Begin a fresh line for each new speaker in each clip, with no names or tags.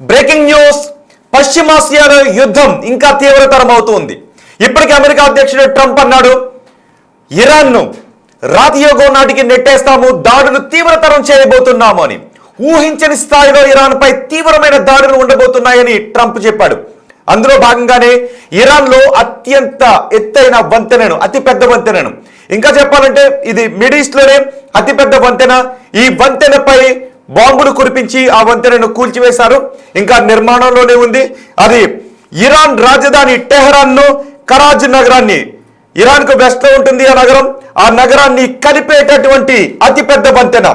Breaking news, పశ్చిమాసియాలో యుద్ధం ఇంకా తీవ్రతరం అవుతుంది. ఇప్పటికే అమెరికా అధ్యక్షుడు ట్రంప్ అన్నాడు, ఇరాన్ను రాతియోగం నాటికి నెట్టేస్తాము, దాడులు తీవ్రతరం చేయబోతున్నాము అని. ఊహించని స్థాయిలో ఇరాన్పై తీవ్రమైన దాడులు ఉండబోతున్నాయని ట్రంప్ చెప్పాడు. అందులో భాగంగానే ఇరాన్లో అత్యంత ఎత్తైన వంతెనను, అతిపెద్ద వంతెనను, ఇంకా చెప్పాలంటే ఇది మిడిల్ ఈస్ట్లోనే అతిపెద్ద వంతెన, ఈ వంతెనపై బాంబులు కురిపించి ఆ వంతెనను కూల్చివేశారు. ఇంకా నిర్మాణంలోనే ఉంది. అది ఇరాన్ రాజధాని టెహరాన్ను, కరాచీ నగరాన్ని, ఇరాన్కు వెస్ట్ లో ఉంటుంది ఆ నగరం, ఆ నగరాన్ని కలిపేటటువంటి అతిపెద్ద వంతెన.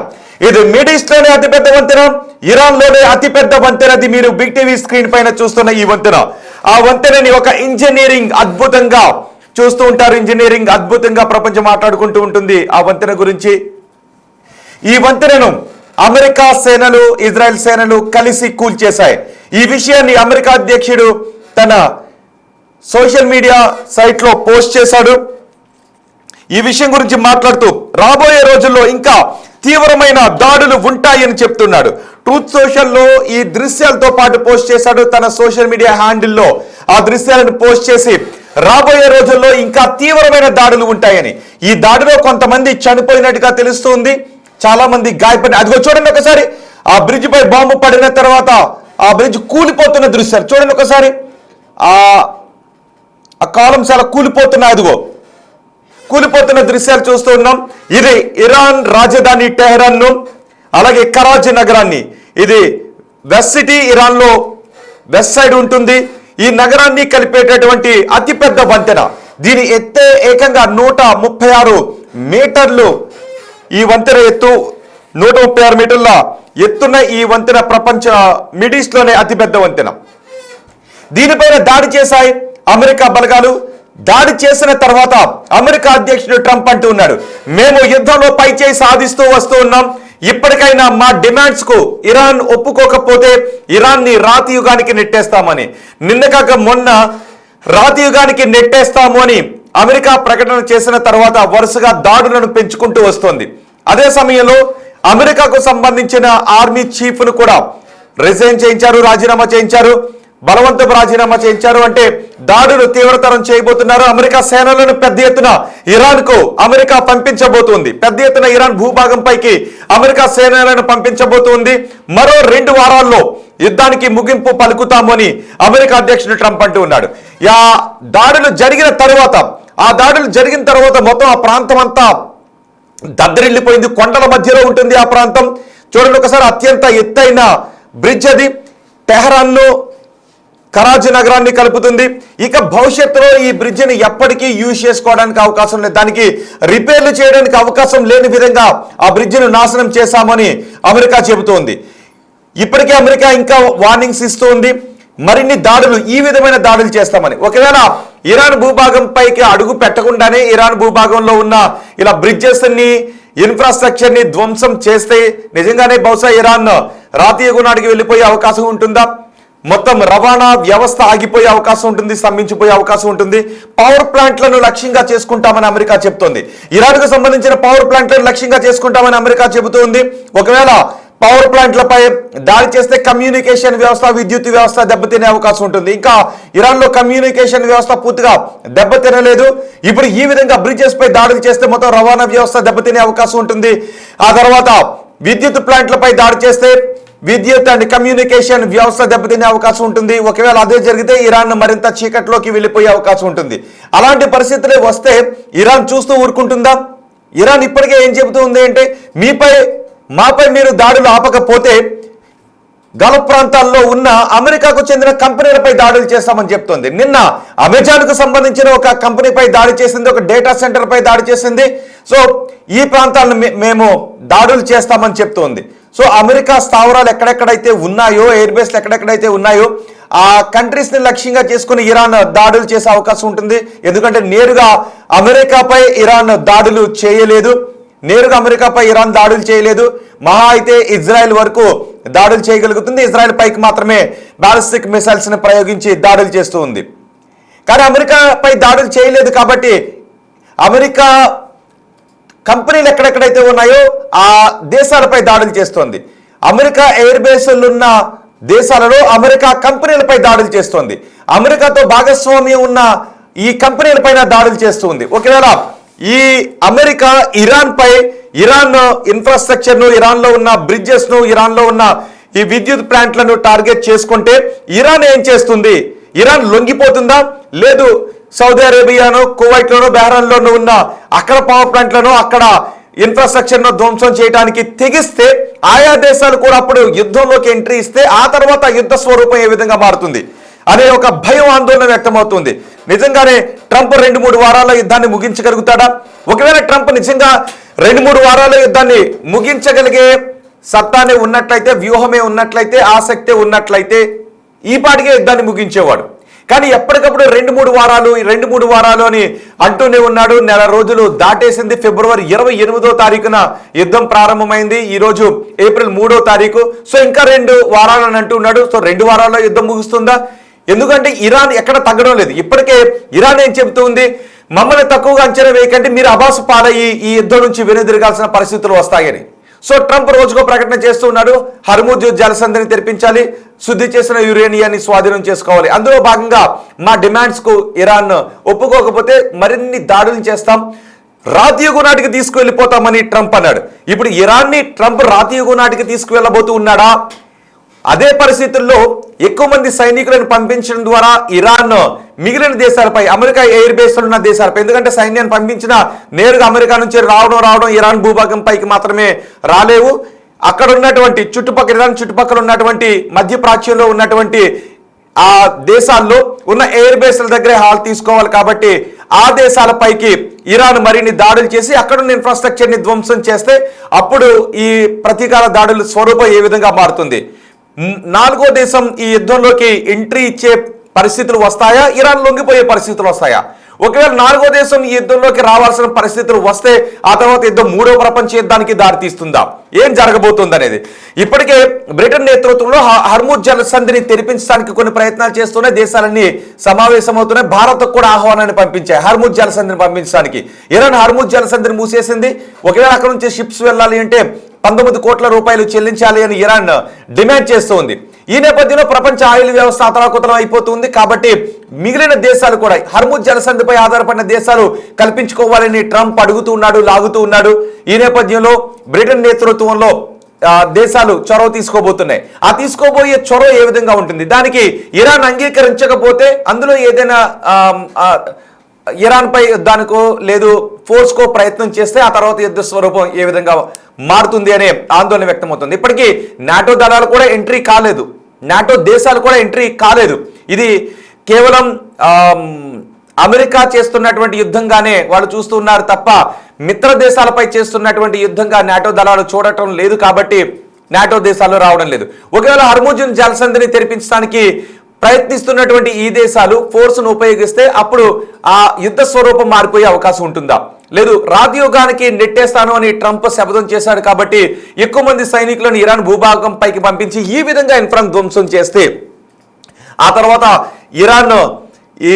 ఇది మిడిల్ ఈస్ట్ లోనే అతిపెద్ద వంతెన, ఇరాన్ లోనే అతిపెద్ద వంతెనది. మీరు బిగ్ టీవీ స్క్రీన్ పైన చూస్తున్న ఈ వంతెన, ఆ వంతెనని ఒక ఇంజనీరింగ్ అద్భుతంగా చూస్తూ ఉంటారు. ఇంజనీరింగ్ అద్భుతంగా ప్రపంచం మాట్లాడుకుంటూ ఉంటుంది ఆ వంతెన గురించి. ఈ వంతెనను అమెరికా సేనలు, ఇజ్రాయెల్ సేనలు కలిసి కూల్చేశాయి. ఈ విషయాన్ని అమెరికా అధ్యక్షుడు తన సోషల్ మీడియా సైట్ లో పోస్ట్ చేశాడు. ఈ విషయం గురించి మాట్లాడుతూ రాబోయే రోజుల్లో ఇంకా తీవ్రమైన దాడులు ఉంటాయని చెప్తున్నాడు. ట్రూత్ సోషల్లో ఈ దృశ్యాలతో పాటు పోస్ట్ చేశాడు. తన సోషల్ మీడియా హ్యాండిల్లో ఆ దృశ్యాలను పోస్ట్ చేసి రాబోయే రోజుల్లో ఇంకా తీవ్రమైన దాడులు ఉంటాయని, ఈ దాడిలో కొంతమంది చనిపోయినట్టుగా తెలుస్తుంది, చాలా మంది గాయపడి. అదిగో చూడండి ఒకసారి, ఆ బ్రిడ్జ్ పై బాంబు పడిన తర్వాత ఆ బ్రిడ్జ్ కూలిపోతున్న దృశ్యాలు చూడండి ఒకసారి. ఆ కాలం చాలా కూలిపోతున్నాయి, అదిగో కూలిపోతున్న దృశ్యాలు చూస్తూ ఉన్నాం. ఇది ఇరాన్ రాజధాని టెహరాన్ను, అలాగే కరాచీ నగరాన్ని, ఇది వెస్ట్ సిటీ, ఇరాన్ లో వెస్ట్ సైడ్ ఉంటుంది. ఈ నగరాన్ని కలిపేటటువంటి అతిపెద్ద వంతెన. దీని ఎత్తే ఏకంగా 136 మీటర్లు. ఈ వంతెన ఎత్తు 136 మీటర్ల ఎత్తున్న ఈ వంతెన ప్రపంచ మిడిల్ ఈస్ట్ లోనే అతిపెద్ద వంతెన. దీనిపైన దాడి చేశాయి అమెరికా బలగాలు. దాడి చేసిన తర్వాత అమెరికా అధ్యక్షుడు ట్రంప్ అంటూ ఉన్నాడు, మేము యుద్ధంలో పైచేయి సాధిస్తూ వస్తూ ఉన్నాం, ఇప్పటికైనా మా డిమాండ్స్ కు ఇరాన్ ఒప్పుకోకపోతే ఇరాన్ ని రాతి యుగానికి నెట్టేస్తామని. నిన్న కాక మొన్న రాతి యుగానికి నెట్టేస్తాము అని అమెరికా ప్రకటన చేసిన తర్వాత వరుసగా దాడులను పెంచుకుంటూ వస్తోంది. అదే సమయంలో అమెరికాకు సంబంధించిన ఆర్మీ చీఫ్ ను కూడా రిజైన్ చేయించారు, రాజీనామా చేయించారు, బలవంతపు రాజీనామా చేయించారు. అంటే దాడులు తీవ్రతరం చేయబోతున్నారు. అమెరికా సేనలను పెద్ద ఎత్తున ఇరాన్ కు అమెరికా పంపించబోతుంది. పెద్ద ఎత్తున ఇరాన్ భూభాగం పైకి అమెరికా సేనలను పంపించబోతుంది. మరో 2 వారాల్లో యుద్ధానికి ముగింపు పలుకుతాము అని అమెరికా అధ్యక్షుడు ట్రంప్ అంటూ ఉన్నాడు. ఆ దాడులు జరిగిన తర్వాత మొత్తం ఆ ప్రాంతం అంతా దద్దరిల్లిపోయింది. కొండల మధ్యలో ఉంటుంది ఆ ప్రాంతం. చూడండి ఒకసారి, అత్యంత ఎత్తైన బ్రిడ్జ్ అది. టెహరాన్ను, కరాచీ నగరాన్ని కలుపుతుంది. ఇక భవిష్యత్తులో ఈ బ్రిడ్జిని ఎప్పటికీ యూజ్ చేసుకోవడానికి అవకాశం లేదు, దానికి రిపేర్లు చేయడానికి అవకాశం లేని విధంగా ఆ బ్రిడ్జిని నాశనం చేశామని అమెరికా చెబుతోంది. ఇప్పటికే అమెరికా ఇంకా వార్నింగ్స్ ఇస్తుంది, మరిన్ని దాడులు, ఈ విధమైన దాడులు చేస్తామని. ఒకవేళ ఇరాన్ భూభాగం పైకి అడుగు పెట్టకుండానే ఇరాన్ భూభాగంలో ఉన్న ఇలా బ్రిడ్జెస్ ని, ఇన్ఫ్రాస్ట్రక్చర్ ని ధ్వంసం చేస్తే నిజంగానే బహుశా ఇరాన్ రాతీయ నాటికి వెళ్ళిపోయే అవకాశం ఉంటుందా? మొత్తం రవాణా వ్యవస్థ ఆగిపోయే అవకాశం ఉంటుంది, స్తంభించిపోయే అవకాశం ఉంటుంది. పవర్ ప్లాంట్లను లక్ష్యంగా చేసుకుంటామని అమెరికా చెబుతోంది. ఇరాన్కు సంబంధించిన పవర్ ప్లాంట్లను లక్ష్యంగా చేసుకుంటామని అమెరికా చెబుతోంది. ఒకవేళ పవర్ ప్లాంట్లపై దాడి చేస్తే కమ్యూనికేషన్ వ్యవస్థ, విద్యుత్ వ్యవస్థ దెబ్బతినే అవకాశం ఉంటుంది. ఇంకా ఇరాన్లో కమ్యూనికేషన్ వ్యవస్థ పూర్తిగా దెబ్బతినలేదు. ఇప్పుడు ఈ విధంగా బ్రిడ్జెస్ పై దాడులు చేస్తే మొత్తం రవాణా వ్యవస్థ దెబ్బతినే అవకాశం ఉంటుంది. ఆ తర్వాత విద్యుత్ ప్లాంట్లపై దాడి చేస్తే విద్యుత్ అండ్ కమ్యూనికేషన్ వ్యవస్థ దెబ్బతినే అవకాశం ఉంటుంది. ఒకవేళ అదే జరిగితే ఇరాన్ మరింత చీకట్లోకి వెళ్ళిపోయే అవకాశం ఉంటుంది. అలాంటి పరిస్థితులే వస్తే ఇరాన్ చూస్తూ ఊరుకుంటుందా? ఇరాన్ ఇప్పటికే ఏం చెబుతుంది అంటే, మాపై మీరు దాడులు ఆపకపోతే గల్ఫ్ ప్రాంతాల్లో ఉన్న అమెరికాకు చెందిన కంపెనీలపై దాడులు చేస్తామని చెప్తోంది. నిన్న అమెజాన్ కు సంబంధించిన ఒక కంపెనీపై దాడి చేసింది, ఒక డేటా సెంటర్ పై దాడి చేసింది. సో ఈ ప్రాంతాలను మేము దాడులు చేస్తామని చెప్తోంది. సో అమెరికా స్థావరాలు ఎక్కడెక్కడైతే ఉన్నాయో, ఎయిర్ బేస్లు ఎక్కడెక్కడైతే ఉన్నాయో ఆ కంట్రీస్ ని లక్ష్యంగా చేసుకుని ఇరాన్ దాడులు చేసే అవకాశం ఉంటుంది. ఎందుకంటే నేరుగా అమెరికాపై ఇరాన్ దాడులు చేయలేదు, మహా అయితే ఇజ్రాయెల్ వరకు దాడులు చేయగలుగుతుంది. ఇజ్రాయెల్ పైకి మాత్రమే బాలిస్టిక్ మిసైల్స్ ని ప్రయోగించి దాడులు చేస్తూ ఉంది. కానీ అమెరికాపై దాడులు చేయలేదు కాబట్టి అమెరికా కంపెనీలు ఎక్కడెక్కడైతే ఉన్నాయో ఆ దేశాలపై దాడులు చేస్తోంది. అమెరికా ఎయిర్ బేస్లున్న దేశాలలో అమెరికా కంపెనీలపై దాడులు చేస్తోంది. అమెరికాతో భాగస్వామ్యం ఉన్న ఈ కంపెనీలపైన దాడులు చేస్తుంది. ఒకవేళ ఈ అమెరికా ఇరాన్ ఇన్ఫ్రాస్ట్రక్చర్ను, ఇరాన్లో ఉన్న బ్రిడ్జెస్ను, ఇరాన్లో ఉన్న ఈ విద్యుత్ ప్లాంట్లను టార్గెట్ చేసుకుంటే ఇరాన్ ఏం చేస్తుంది? ఇరాన్ లొంగిపోతుందా? లేదు సౌదీ అరేబియాను, కువైట్లోనో, బెహ్రాన్లోనూ ఉన్న అక్కడ పవర్ ప్లాంట్లను, అక్కడ ఇన్ఫ్రాస్ట్రక్చర్ను ధ్వంసం చేయడానికి తెగిస్తే ఆయా దేశాలు కూడా అప్పుడు యుద్ధంలోకి ఎంట్రీ ఇస్తే ఆ తర్వాత యుద్ధ స్వరూపం ఏ విధంగా మారుతుంది అనే ఒక భయం, ఆందోళన వ్యక్తమవుతుంది. నిజంగానే ట్రంప్ 2-3 వారాల యుద్ధాన్ని ముగించగలుగుతాడా? ఒకవేళ ట్రంప్ నిజంగా 2-3 వారాల యుద్ధాన్ని ముగించగలిగే సత్తానే ఉన్నట్లయితే, వ్యూహమే ఉన్నట్లయితే, ఆసక్తే ఉన్నట్లయితే ఈ పాటికే యుద్ధాన్ని ముగించేవాడు. కానీ ఎప్పటికప్పుడు 2-3 వారాలు అని అంటూనే ఉన్నాడు. నెల రోజులు దాటేసింది. ఫిబ్రవరి 28వ తారీఖున యుద్ధం ప్రారంభమైంది. ఈరోజు ఏప్రిల్ 3వ తారీఖు. సో ఇంకా 2 వారాలు అని అంటున్నాడు. సో 2 వారాల్లో యుద్ధం ముగుస్తుందా? ఎందుకంటే ఇరాన్ ఎక్కడ తగ్గడం లేదు. ఇప్పటికే ఇరాన్ ఏం చెబుతుంది? మమ్మల్ని తక్కువగా అంచనా వేయకండి, మీరు అబాసు పాలయ్యి ఈ యుద్ధం నుంచి వెనుదిరగాల్సిన పరిస్థితులు వస్తాయని. సో ట్రంప్ రోజుకో ప్రకటన చేస్తూ ఉన్నాడు. హర్ముజ్ జలసంధిని తెరిపించాలి, శుద్ధి చేసిన యురేనియాన్ని స్వాధీనం చేసుకోవాలి. అందులో భాగంగా మా డిమాండ్స్కు ఇరాన్ ఒప్పుకోకపోతే మరిన్ని దాడులు చేస్తాం, రాతీయుగు నాటికి తీసుకువెళ్ళిపోతామని ట్రంప్ అన్నాడు. ఇప్పుడు ఇరాన్ని ట్రంప్ రాతీయుగు నాటికి తీసుకువెళ్ళబోతూ ఉన్నాడా? అదే పరిస్థితుల్లో ఎక్కువ మంది సైనికులను పంపించడం ద్వారా ఇరాన్ మిగిలిన దేశాలపై, అమెరికా ఎయిర్ బేస్లు ఉన్న దేశాలపై, ఎందుకంటే సైన్యాన్ని పంపించిన నేరుగా అమెరికా నుంచి రావడం ఇరాన్ భూభాగం పైకి మాత్రమే రాలేవు. అక్కడ ఉన్నటువంటి ఇరాన్ చుట్టుపక్కల ఉన్నటువంటి మధ్య ప్రాచ్యంలో ఉన్నటువంటి ఆ దేశాల్లో ఉన్న ఎయిర్ బేస్ల దగ్గరే హాల్ తీసుకోవాలి. కాబట్టి ఆ దేశాలపైకి ఇరాన్ మరిన్ని దాడులు చేసి అక్కడున్న ఇన్ఫ్రాస్ట్రక్చర్ని ధ్వంసం చేస్తే అప్పుడు ఈ ప్రతీకార దాడుల స్వరూపం ఏ విధంగా మారుతుంది? 4వ దేశం ఈ యుద్ధంలోకి ఎంట్రీ ఇచ్చే పరిస్థితులు వస్తాయా? ఇరాన్ లొంగిపోయే పరిస్థితులు వస్తాయా? ఒకవేళ 4వ దేశం ఈ యుద్ధంలోకి రావాల్సిన పరిస్థితులు వస్తే ఆ తర్వాత యుద్ధం 3వ ప్రపంచ యుద్ధానికి దారితీస్తుందా? ఏం జరగబోతుంది అనేది ఇప్పటికే బ్రిటన్ నేతృత్వంలో హర్ముజ్ జలసంధిని తెరిపించడానికి కొన్ని ప్రయత్నాలు చేస్తూనే దేశాలన్నీ సమావేశమవుతున్నాయి. భారత్ కూడా ఆహ్వానాన్ని పంపించాయి హర్ముజ్ జలసంధిని పంపించడానికి. ఇరాన్ హర్ముజ్ జలసంధిని మూసేసింది. ఒకవేళ అక్కడ నుంచి షిప్స్ వెళ్ళాలి అంటే 19 కోట్ల రూపాయలు చెల్లించాలి అని ఇరాన్ డిమాండ్ చేస్తోంది. ఈ నేపథ్యంలో ప్రపంచ ఆయిల్ వ్యవస్థ అతలాకుతలం అయిపోతుంది. కాబట్టి మిగిలిన దేశాలు కూడా హర్ముజ్ జలసంధిపై ఆధారపడిన దేశాలు కల్పించుకోవాలని ట్రంప్ అడుగుతూ ఉన్నాడు, లాగుతూ ఉన్నాడు. ఈ నేపథ్యంలో బ్రిటన్ నేతృత్వంలో దేశాలు చొరవ తీసుకోబోతున్నాయి. ఆ తీసుకోబోయే చొరవ ఏ విధంగా ఉంటుంది? దానికి ఇరాన్ అంగీకరించకపోతే అందులో ఏదైనా ఇరాన్ పై యుద్ధానికో లేదు ఫోర్స్కో ప్రయత్నం చేస్తే ఆ తర్వాత యుద్ధ స్వరూపం ఏ విధంగా మారుతుంది అనే ఆందోళన వ్యక్తమవుతుంది. ఇప్పటికీ నాటో దళాలు కూడా ఎంట్రీ కాలేదు, నాటో దేశాలు కూడా ఎంట్రీ కాలేదు. ఇది కేవలం అమెరికా చేస్తున్నటువంటి యుద్ధంగానే వాళ్ళు చూస్తున్నారు తప్ప మిత్ర దేశాలపై చేస్తున్నటువంటి యుద్ధంగా నాటో దళాలు చూడటం లేదు. కాబట్టి నాటో దేశాలు రావడం లేదు. ఒకవేళ హర్ముజ్ జలసంధిని తెరిపించడానికి ప్రయత్నిస్తున్నటువంటి ఈ దేశాలు ఫోర్స్ను ఉపయోగిస్తే అప్పుడు ఆ యుద్ధ స్వరూపం మారిపోయే అవకాశం ఉంటుందా? లేదు రాతయుగానికి నెట్టేస్తాను అని ట్రంప్ శపథం చేశాడు. కాబట్టి ఎక్కువ మంది సైనికులను ఇరాన్ భూభాగం పైకి పంపించి ఈ విధంగా ఇన్ఫ్రాన్ ధ్వంసం చేస్తే ఆ తర్వాత ఇరాన్ ఈ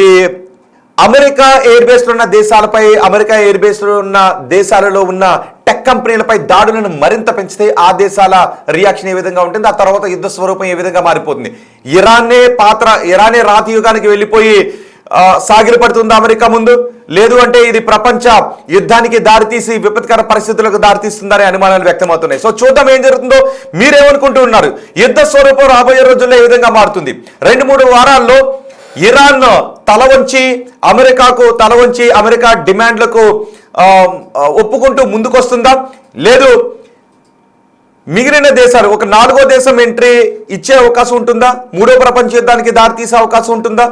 అమెరికా ఎయిర్ బేస్లో ఉన్న దేశాలపై, అమెరికా ఎయిర్ బేస్లో ఉన్న దేశాలలో ఉన్న టెక్ కంపెనీలపై దాడులను మరింత పెంచితే ఆ దేశాల రియాక్షన్ ఏ విధంగా ఉంటుంది? ఆ తర్వాత యుద్ధ స్వరూపం ఏ విధంగా మారిపోతుంది? ఇరానే రాతయుగానికి వెళ్ళిపోయి సాగిలి పడుతుంది అమెరికా ముందు, లేదు అంటే ఇది ప్రపంచ యుద్ధానికి దారితీసి విపత్కర పరిస్థితులకు దారితీస్తుందనే అనుమానాలు వ్యక్తమవుతున్నాయి. సో చూద్దాం ఏం జరుగుతుందో. మీరేమనుకుంటూ ఉన్నారు? యుద్ధ స్వరూపం రాబోయే రోజుల్లో ఏ విధంగా మారుతుంది? 2-3 వారాల్లో ఇరాన్ తల వంచి అమెరికాకు తల వంచి అమెరికా డిమాండ్లకు ఒప్పుకుంటూ ముందుకొస్తుందా? లేదు మిగిలిన దేశాలు ఒక 4వ దేశం ఎంట్రీ ఇచ్చే అవకాశం ఉంటుందా? 3వ ప్రపంచ యుద్ధానికి దారితీసే అవకాశం ఉంటుందా?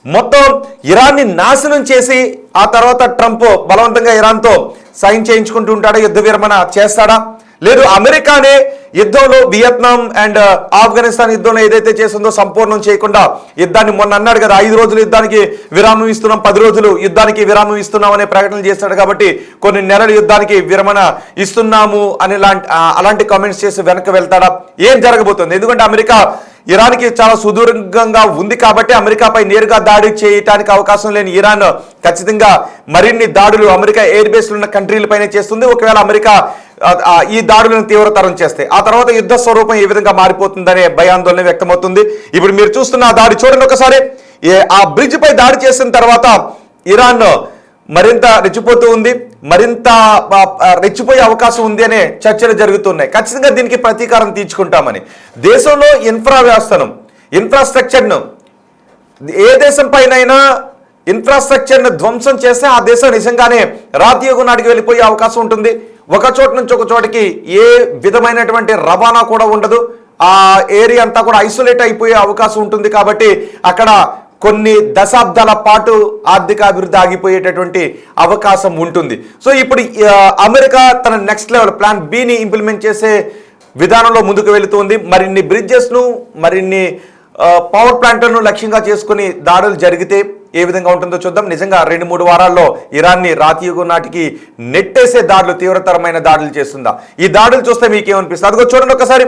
మొత్తం ఇరాన్ని నాశనం చేసి ఆ తర్వాత ట్రంప్ బలవంతంగా ఇరాన్తో సైన్ చేయించుకుంటూ ఉంటాడా? యుద్ధ విరమణ చేస్తాడా? లేదు అమెరికానే యుద్ధంలో వియత్నాం అండ్ ఆఫ్ఘనిస్తాన్ యుద్ధంలో ఏదైతే చేస్తుందో సంపూర్ణం చేయకుండా యుద్ధాన్ని మొన్న అన్నాడు కదా 5 రోజులు యుద్ధానికి విరామం ఇస్తున్నాం, 10 రోజులు యుద్ధానికి విరామం ఇస్తున్నాం అనే ప్రకటనలు చేస్తాడు. కాబట్టి కొన్ని నెలల యుద్ధానికి విరమణ ఇస్తున్నాము అని అలాంటి కామెంట్స్ చేసి వెనక్కి వెళ్తాడా? ఏం జరగబోతుంది? ఎందుకంటే అమెరికా ఇరాన్కి చాలా సుదూరంగా ఉంది కాబట్టి అమెరికాపై నేరుగా దాడి చేయడానికి అవకాశం లేని ఇరాన్ ఖచ్చితంగా మరిన్ని దాడులు అమెరికా ఎయిర్ బేస్లు ఉన్న కంట్రీలపైనే చేస్తుంది. ఒకవేళ అమెరికా ఈ దాడులను తీవ్రతరం చేస్తే ఆ తర్వాత యుద్ధ స్వరూపం ఏ విధంగా మారిపోతుందనే భయాందోళన వ్యక్తమవుతుంది. ఇప్పుడు మీరు చూస్తున్న ఆ దాడి చూడండి ఒకసారి. ఆ బ్రిడ్జ్ పై దాడి చేసిన తర్వాత ఇరాన్ మరింత రెచ్చిపోతూ ఉంది, మరింత రెచ్చిపోయే అవకాశం ఉంది అనే చర్చలు జరుగుతున్నాయి. ఖచ్చితంగా దీనికి ప్రతీకారం తీర్చుకుంటామని దేశంలో ఇన్ఫ్రాస్ట్రక్చర్ను ఏ దేశం పైనైనా ఇన్ఫ్రాస్ట్రక్చర్ను ధ్వంసం చేస్తే ఆ దేశం నిజంగానే రాతియుగం నాటికి వెళ్ళిపోయే అవకాశం ఉంటుంది. ఒక చోట నుంచి ఒక చోటికి ఏ విధమైనటువంటి రవాణా కూడా ఉండదు. ఆ ఏరియా అంతా కూడా ఐసోలేట్ అయిపోయే అవకాశం ఉంటుంది. కాబట్టి అక్కడ కొన్ని దశాబ్దాల పాటు ఆర్థిక అభివృద్ధి ఆగిపోయేటటువంటి అవకాశం ఉంటుంది. సో ఇప్పుడు అమెరికా తన నెక్స్ట్ లెవెల్ ప్లాన్ బిని ఇంప్లిమెంట్ చేసే విధానంలో ముందుకు వెళుతుంది. మరిన్ని బ్రిడ్జెస్ను, మరిన్ని పవర్ ప్లాంట్లను లక్ష్యంగా చేసుకుని దాడులు జరిగితే ఏ విధంగా ఉంటుందో చూద్దాం. నిజంగా 2-3 వారాల్లో ఇరాన్ని రాతియుగం నాటికి నెట్టేసే దాడులు, తీవ్రతరమైన దాడులు చేస్తుందా? ఈ దాడులు చూస్తే మీకేమనిపిస్తుంది? అదిగో చూడండి ఒకసారి.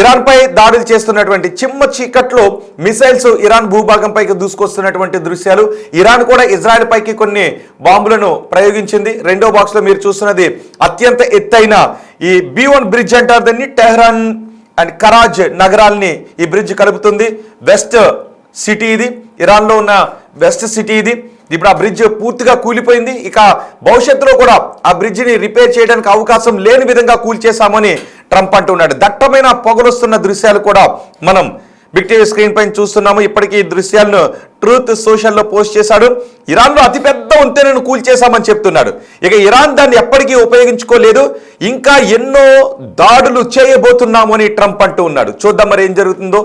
ఇరాన్ పై దాడులు చేస్తున్నటువంటి చిమ్మ చీకట్లో మిసైల్స్ ఇరాన్ భూభాగం పైకి దూసుకొస్తున్నటువంటి దృశ్యాలు. ఇరాన్ కూడా ఇజ్రాయెల్ పైకి కొన్ని బాంబులను ప్రయోగించింది. రెండో బాక్స్ లో మీరు చూస్తున్నది అత్యంత ఎత్తైన ఈ B1 బ్రిడ్జ్ అంటారు దీన్ని. టెహ్రాన్ అండ్ కరాజ్ నగరాల్ని ఈ బ్రిడ్జ్ కలుపుతుంది. వెస్ట్ సిటీ ఇది, ఇరాన్లో ఉన్న వెస్ట్ సిటీ ఇది. ఇప్పుడు ఆ బ్రిడ్జ్ పూర్తిగా కూలిపోయింది. ఇక భవిష్యత్తులో కూడా ఆ బ్రిడ్జిని రిపేర్ చేయడానికి అవకాశం లేని విధంగా కూల్చేశామని ట్రంప్ అంటున్నాడు. దట్టమైన పొగలొస్తున్న దృశ్యాలు కూడా మనం బిగ్ టీవీ స్క్రీన్ పైన చూస్తున్నాము. ఇప్పటికీ ఈ దృశ్యాలను ట్రూత్ సోషల్లో పోస్ట్ చేశాడు. ఇరాన్లో అతిపెద్ద వంతెనను కూల్చేశామని చెప్తున్నాడు. ఇక ఇరాన్ దాన్ని ఎప్పటికీ ఉపయోగించుకోలేదు, ఇంకా ఎన్నో దాడులు చేయబోతున్నాము అని ట్రంప్ అంటూ ఉన్నాడు. చూద్దాం మరి ఏం జరుగుతుందో.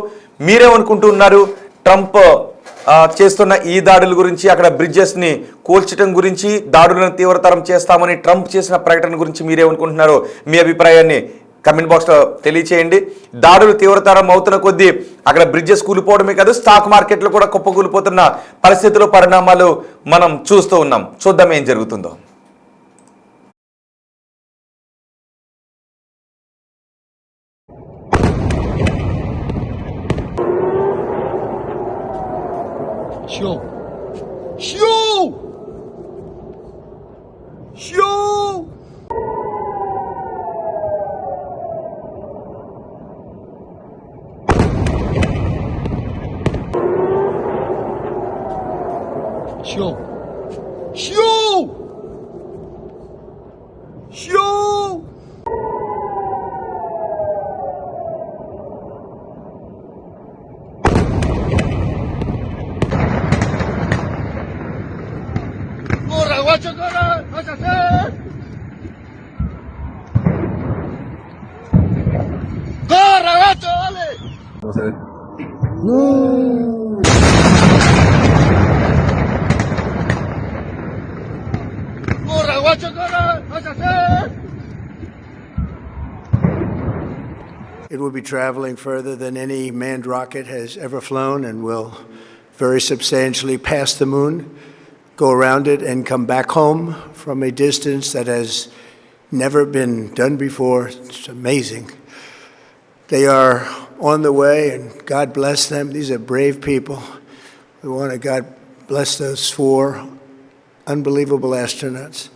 మీరేమనుకుంటున్నారు? ట్రంప్ చేస్తున్న ఈ దాడుల గురించి, అక్కడ బ్రిడ్జెస్ని కూల్చడం గురించి, దాడులను తీవ్రతరం చేస్తామని ట్రంప్ చేసిన ప్రకటన గురించి మీరేమనుకుంటున్నారో మీ అభిప్రాయాన్ని కమెంట్ బాక్స్లో తెలియచేయండి. దాడులు తీవ్రతరం అవుతున్న కొద్దీ అక్కడ బ్రిడ్జెస్ కూలిపోవడమే కాదు, స్టాక్ మార్కెట్లో కూడా కుప్పకూలిపోతున్న పరిస్థితులు, పరిణామాలు మనం చూస్తూ ఉన్నాం. చూద్దాం ఏం జరుగుతుందో.
Show! Show! Show! Show! Show! Show! Guacho, corre, vas a hacer. Corre, gacho, dale. No sé. No. Corre, guacho, corre, vas a hacer.
It will be traveling further than any manned rocket has ever flown and will very substantially pass the moon, go around it, and come back home from a distance that has never been done before. It's amazing. They are on the way, and God bless them. These are brave people. We want to God bless those 4 unbelievable astronauts.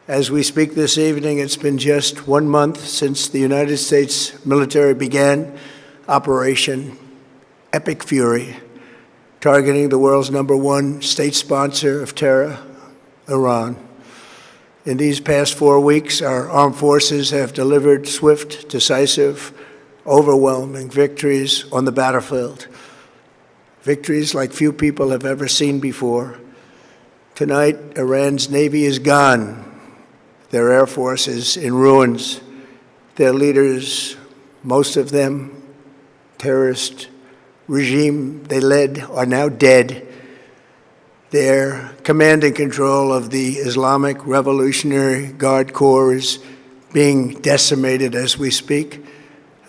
As we speak this evening, it's been just 1 month since the United States military began Operation Epic Fury, targeting the world's #1 state sponsor of terror, Iran. In these past 4 weeks, our armed forces have delivered swift, decisive, overwhelming victories on the battlefield. Victories like few people have ever seen before. Tonight, Iran's Navy is gone. Their Air Force is in ruins. Their leaders, most of them terrorist regime they led, are now dead. Their command and control of the Islamic Revolutionary Guard Corps is being decimated as we speak.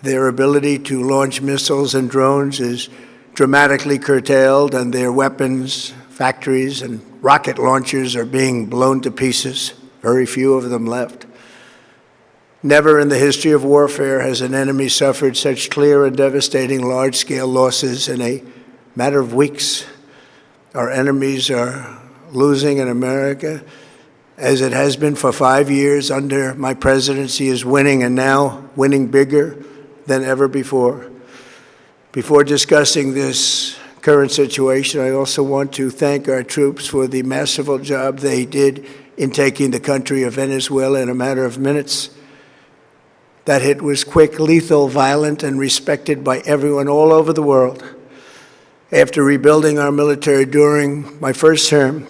Their ability to launch missiles and drones is dramatically curtailed, and their weapons, factories, and rocket launchers are being blown to pieces. Very few of them left. Never in the history of warfare has an enemy suffered such clear and devastating large-scale losses in a matter of weeks. Our enemies are losing in America, as it has been for 5 years under my presidency, is winning, and now winning bigger than ever before. Before discussing this current situation, I also want to thank our troops for the masterful job they did in taking the country of Venezuela in a matter of minutes. That hit was quick, lethal, violent, and respected by everyone all over the world. After rebuilding our military during my first term,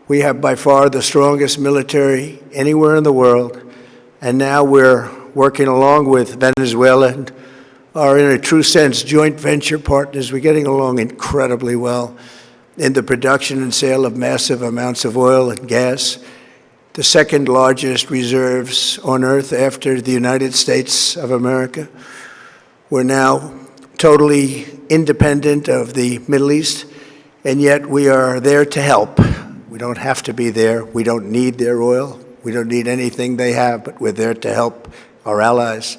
we have by far the strongest military anywhere in the world, and now we're working along with Venezuela and are in a true sense joint venture partners. We're getting along incredibly well in the production and sale of massive amounts of oil and gas, the second largest reserves on earth after the United States of America. We're now totally independent of the Middle East, and yet we are there to help. We don't have to be there. We don't need their oil. We don't need anything they have, but we're there to help our allies.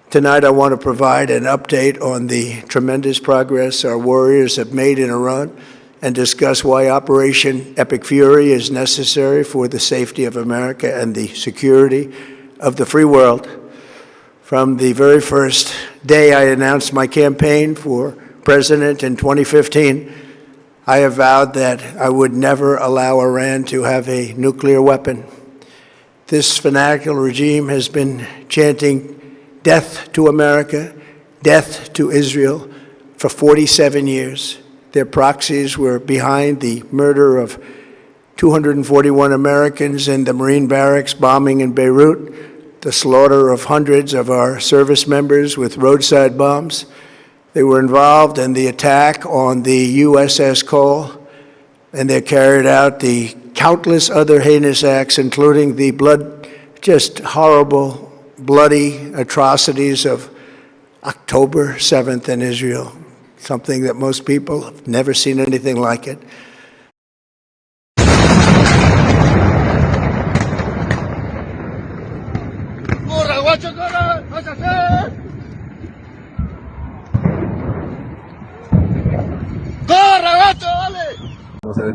Tonight, I want to provide an update on the tremendous progress our warriors have made in Iran and discuss why Operation Epic Fury is necessary for the safety of America and the security of the free world. From the very first day I announced my campaign for president in 2015, I have vowed that I would never allow Iran to have a nuclear weapon. This fanatical regime has been chanting death to America, death to Israel for 47 years. Their proxies were behind the murder of 241 Americans in the Marine barracks bombing in Beirut, the slaughter of hundreds of our service members with roadside bombs. They were involved in the attack on the USS Cole, and they carried out the countless other heinous acts, including the just horrible, bloody atrocities of October 7th in Israel, something that most people have never seen anything like it.
¡Corre, guacho, corre! ¡Vas a hacer! ¡Corre, gato, dale!
No sé.